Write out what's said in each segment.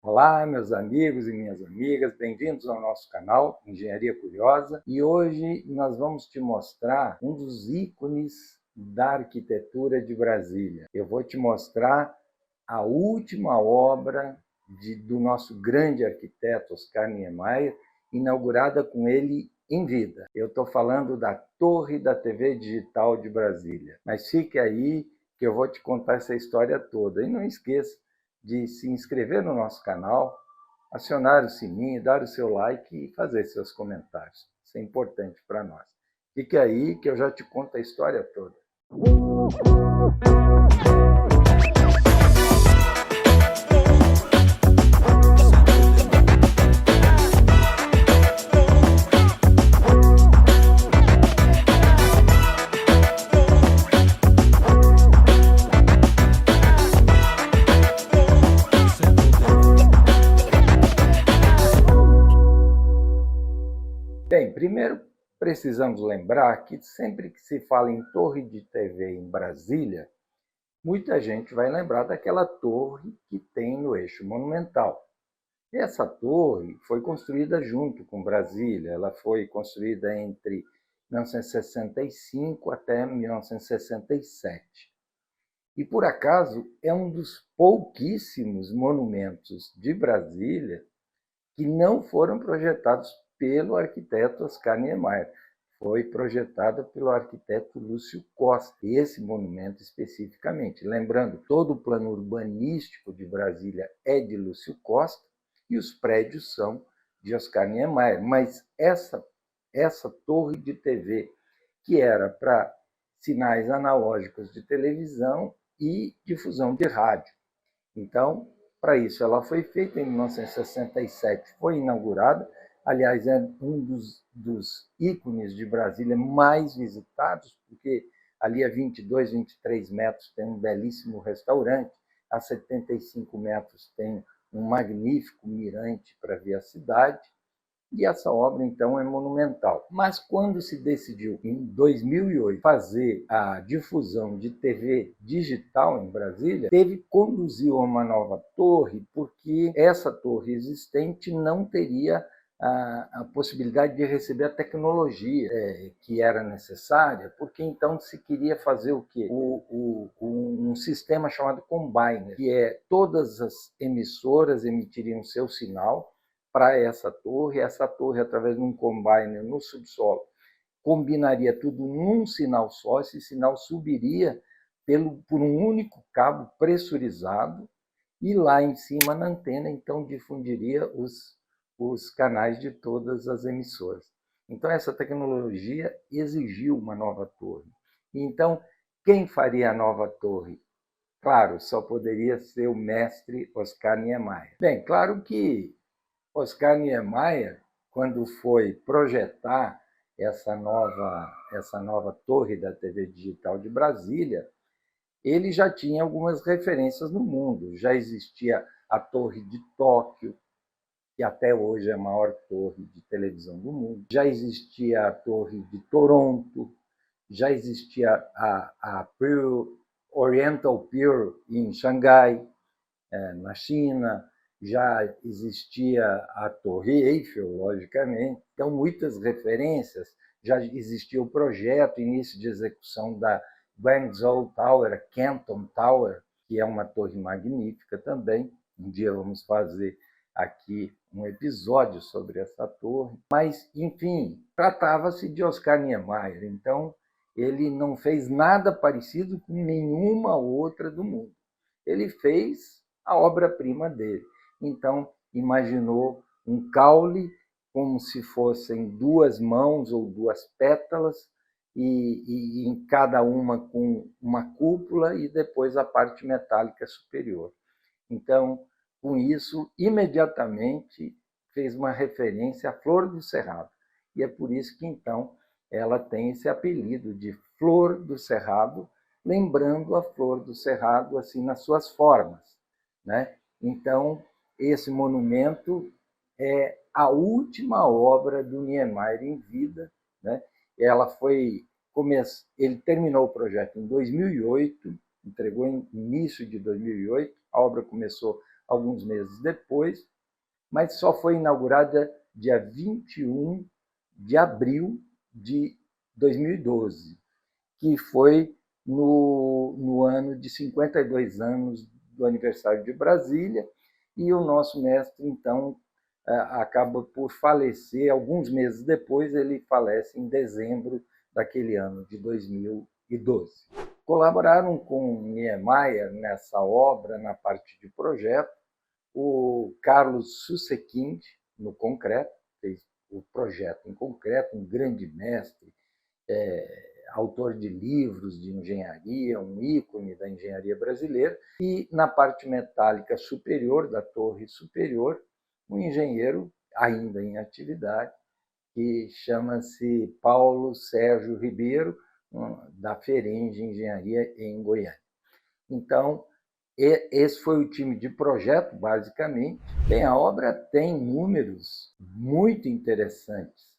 Olá, meus amigos e minhas amigas, bem-vindos ao nosso canal Engenharia Curiosa. E hoje nós vamos te mostrar um dos ícones da arquitetura de Brasília. Eu vou te mostrar a última obra do nosso grande arquiteto Oscar Niemeyer, inaugurada com ele em vida. Eu estou falando da Torre da TV Digital de Brasília. Mas fique aí que eu vou te contar essa história toda. E não esqueça de se inscrever no nosso canal, acionar o sininho, dar o seu like e fazer seus comentários. Isso é importante para nós. Fique aí que eu já te conto a história toda. Bem, primeiro precisamos lembrar que sempre que se fala em torre de TV em Brasília, muita gente vai lembrar daquela torre que tem no eixo monumental. Essa torre foi construída junto com Brasília, ela foi construída entre 1965 até 1967. E, por acaso, é um dos pouquíssimos monumentos de Brasília que não foram projetados pelo arquiteto Oscar Niemeyer. Foi projetada pelo arquiteto Lúcio Costa, esse monumento especificamente. Lembrando, todo o plano urbanístico de Brasília é de Lúcio Costa e os prédios são de Oscar Niemeyer. Mas essa torre de TV, que era para sinais analógicos de televisão e difusão de rádio. Então, para isso, ela foi feita em 1967, foi inaugurada. Aliás, é um dos ícones de Brasília mais visitados, porque ali a 22, 23 metros tem um belíssimo restaurante, a 75 metros tem um magnífico mirante para ver a cidade, e essa obra, então, é monumental. Mas quando se decidiu, em 2008, fazer a difusão de TV digital em Brasília, teve que conduzir uma nova torre, porque essa torre existente não teria a possibilidade de receber a tecnologia que era necessária, porque então se queria fazer o quê? Um sistema chamado Combiner, que é todas as emissoras emitiriam seu sinal para essa torre, através de um combiner no subsolo, combinaria tudo num sinal só, esse sinal subiria por um único cabo pressurizado e lá em cima na antena, então, difundiria os canais de todas as emissoras. Então, essa tecnologia exigiu uma nova torre. Então, quem faria a nova torre? Claro, só poderia ser o mestre Oscar Niemeyer. Bem, claro que Oscar Niemeyer, quando foi projetar essa nova torre da TV Digital de Brasília, ele já tinha algumas referências no mundo. Já existia a Torre de Tóquio, que até hoje é a maior torre de televisão do mundo. Já existia a Torre de Toronto, já existia a Oriental Pier em Xangai, na China, já existia a Torre Eiffel, logicamente. Então, muitas referências. Já existia o projeto, início de execução da Guangzhou Tower, a Canton Tower, que é uma torre magnífica também. Um dia vamos fazer aqui um episódio sobre essa torre. Mas, enfim, tratava-se de Oscar Niemeyer, então ele não fez nada parecido com nenhuma outra do mundo. Ele fez a obra-prima dele. Então, imaginou um caule como se fossem duas mãos ou duas pétalas, e em cada uma com uma cúpula e depois a parte metálica superior. Então, com isso, imediatamente fez uma referência à Flor do Cerrado. E é por isso que, então, ela tem esse apelido de Flor do Cerrado, lembrando a Flor do Cerrado assim nas suas formas, né? Então, esse monumento é a última obra do Niemeyer em vida, né? Ele terminou o projeto em 2008, entregou em início de 2008, a obra começou alguns meses depois, mas só foi inaugurada dia 21 de abril de 2012, que foi no ano de 52 anos do aniversário de Brasília, e o nosso mestre, então, acaba por falecer alguns meses depois, ele falece em dezembro daquele ano de 2012. Colaboraram com Niemeyer nessa obra, na parte de projeto, o Carlos Susekind, no concreto, fez o projeto em concreto, um grande mestre, autor de livros de engenharia, um ícone da engenharia brasileira, e na parte metálica superior, da torre superior, um engenheiro ainda em atividade, que chama-se Paulo Sérgio Ribeiro, da Ferenge Engenharia em Goiânia. Então, esse foi o time de projeto, basicamente. Bem, a obra tem números muito interessantes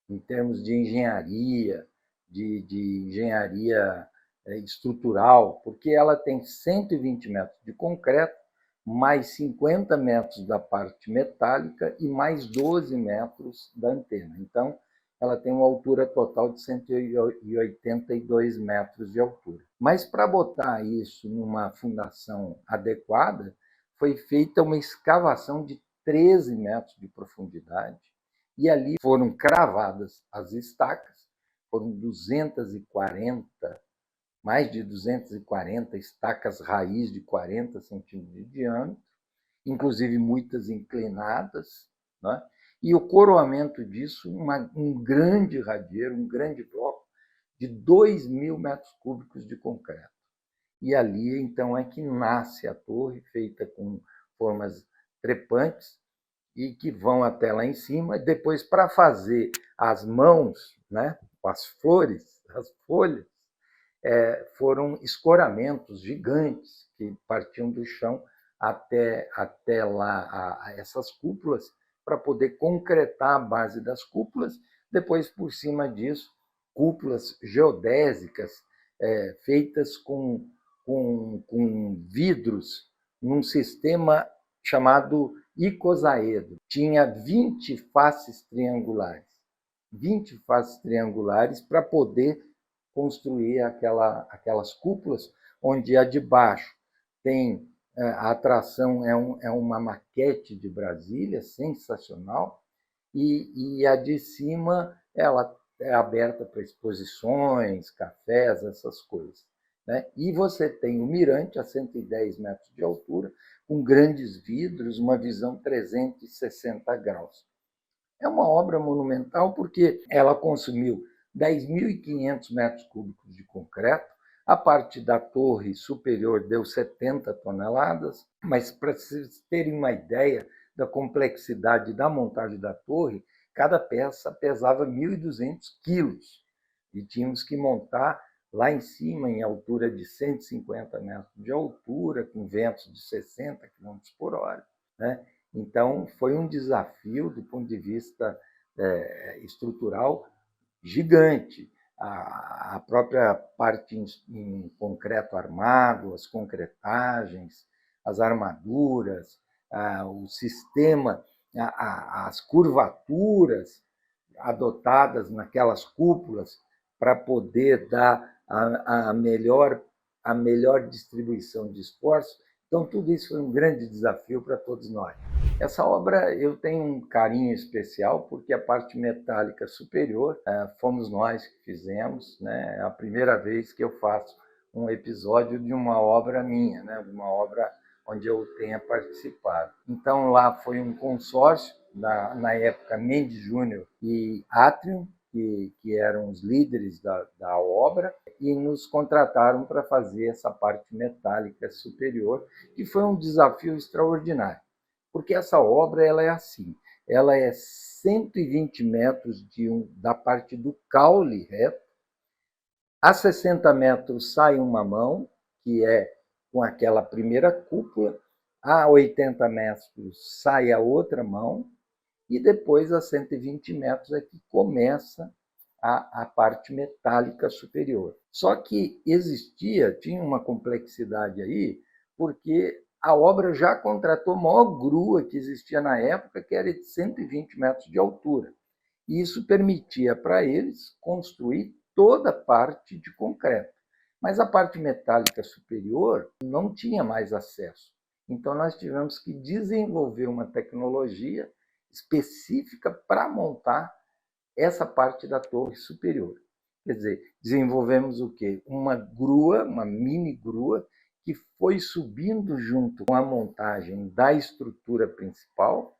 em termos de engenharia, de engenharia estrutural, porque ela tem 120 metros de concreto, mais 50 metros da parte metálica e mais 12 metros da antena. Então, ela tem uma altura total de 182 metros de altura. Mas para botar isso numa fundação adequada, foi feita uma escavação de 13 metros de profundidade, e ali foram cravadas as estacas, foram 240, mais de 240 estacas raiz de 40 centímetros de diâmetro, inclusive muitas inclinadas, né? E o coroamento disso, um grande radieiro, um grande bloco de 2.000 metros cúbicos de concreto. E ali, então, é que nasce a torre, feita com formas trepantes, e que vão até lá em cima. Depois, para fazer as mãos, né, as flores, as folhas, foram escoramentos gigantes que partiam do chão até lá a essas cúpulas, para poder concretar a base das cúpulas. Depois, por cima disso, cúpulas geodésicas feitas com vidros num sistema chamado icosaedro. Tinha 20 faces triangulares. 20 faces triangulares para poder construir aquelas cúpulas, onde a de baixo tem a atração, é uma maquete de Brasília, sensacional, e a de cima ela é aberta para exposições, cafés, essas coisas, né? E você tem o mirante a 110 metros de altura, com grandes vidros, uma visão 360 graus. É uma obra monumental porque ela consumiu 10.500 metros cúbicos de concreto, a parte da torre superior deu 70 toneladas, mas para vocês terem uma ideia da complexidade da montagem da torre, cada peça pesava 1.200 quilos e tínhamos que montar lá em cima, em altura de 150 metros de altura, com ventos de 60 quilômetros por hora, né? Então, foi um desafio do ponto de vista estrutural gigante. A própria parte em concreto armado, as concretagens, as armaduras, o sistema, as curvaturas adotadas naquelas cúpulas para poder dar a melhor distribuição de esforço. Então, tudo isso foi um grande desafio para todos nós. Essa obra eu tenho um carinho especial, porque a parte metálica superior fomos nós que fizemos, né? É a primeira vez que eu faço um episódio de uma obra minha, né? De uma obra onde eu tenha participado. Então, lá foi um consórcio, na época Mendes Júnior e Atrium, que eram os líderes da obra, e nos contrataram para fazer essa parte metálica superior, que foi um desafio extraordinário, porque essa obra ela é assim, ela é 120 metros da parte do caule reto, a 60 metros sai uma mão, que é com aquela primeira cúpula, a 80 metros sai a outra mão, e depois a 120 metros é que começa a parte metálica superior. Só que tinha uma complexidade aí, porque a obra já contratou a maior grua que existia na época, que era de 120 metros de altura. E isso permitia para eles construir toda a parte de concreto. Mas a parte metálica superior não tinha mais acesso. Então, nós tivemos que desenvolver uma tecnologia específica para montar essa parte da torre superior. Quer dizer, desenvolvemos o quê? Uma grua, uma mini grua, que foi subindo junto com a montagem da estrutura principal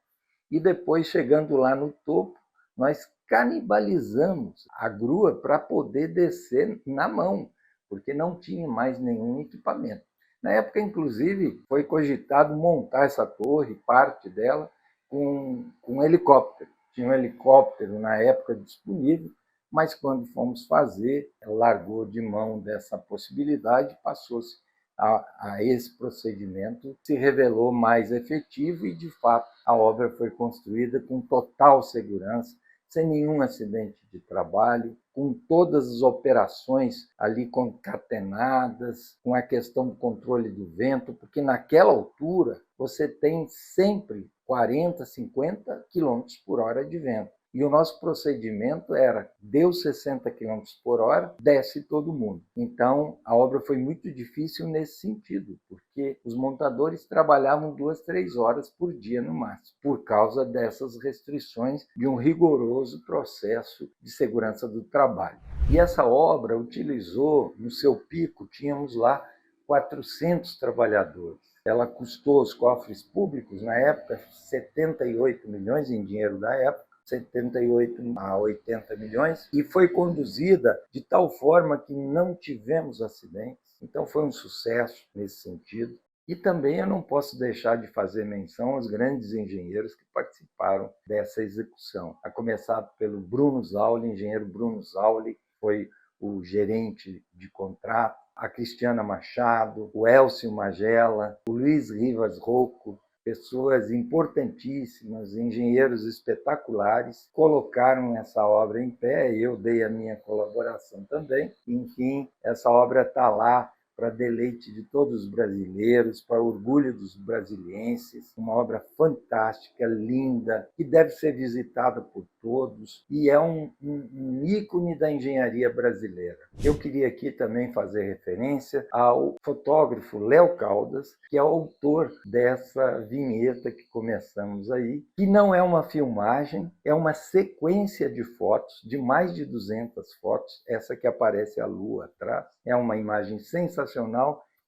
e depois, chegando lá no topo, nós canibalizamos a grua para poder descer na mão, porque não tinha mais nenhum equipamento. Na época, inclusive, foi cogitado montar essa torre, parte dela, com um helicóptero. Tinha um helicóptero na época disponível, mas quando fomos fazer, largou de mão dessa possibilidade, passou-se a esse procedimento, se revelou mais efetivo e, de fato, a obra foi construída com total segurança, sem nenhum acidente de trabalho, com todas as operações ali concatenadas, com a questão do controle do vento, porque naquela altura você tem sempre 40, 50 quilômetros por hora de vento. E o nosso procedimento era, deu 60 km por hora, desce todo mundo. Então, a obra foi muito difícil nesse sentido, porque os montadores trabalhavam 2, 3 horas por dia no máximo, por causa dessas restrições de um rigoroso processo de segurança do trabalho. E essa obra utilizou, no seu pico, tínhamos lá 400 trabalhadores. Ela custou aos cofres públicos, na época, 78 milhões em dinheiro da época, 78 a 80 milhões, e foi conduzida de tal forma que não tivemos acidentes. Então foi um sucesso nesse sentido. E também eu não posso deixar de fazer menção aos grandes engenheiros que participaram dessa execução, a começar pelo Bruno Zauli, engenheiro Bruno Zauli, foi o gerente de contrato, a Cristiana Machado, o Elcio Magela, o Luiz Rivas Rocco, pessoas importantíssimas, engenheiros espetaculares, colocaram essa obra em pé, eu dei a minha colaboração também. Enfim, essa obra está lá para deleite de todos os brasileiros, para orgulho dos brasilienses, uma obra fantástica, linda, que deve ser visitada por todos e é um ícone da engenharia brasileira. Eu queria aqui também fazer referência ao fotógrafo Léo Caldas, que é o autor dessa vinheta que começamos aí, que não é uma filmagem, é uma sequência de fotos, de mais de 200 fotos, essa que aparece a lua atrás, é uma imagem sensacional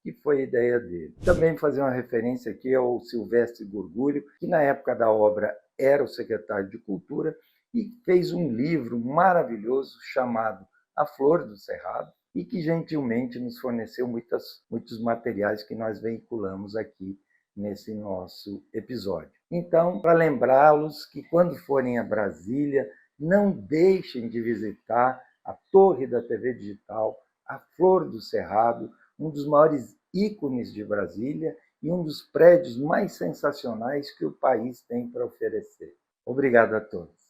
que foi a ideia dele. Também fazer uma referência aqui ao Silvestre Gurgulho, que na época da obra era o secretário de Cultura e fez um livro maravilhoso chamado A Flor do Cerrado e que gentilmente nos forneceu muitos materiais que nós veiculamos aqui nesse nosso episódio. Então, para lembrá-los que quando forem a Brasília, não deixem de visitar a Torre da TV Digital, a Flor do Cerrado, um dos maiores ícones de Brasília e um dos prédios mais sensacionais que o país tem para oferecer. Obrigado a todos.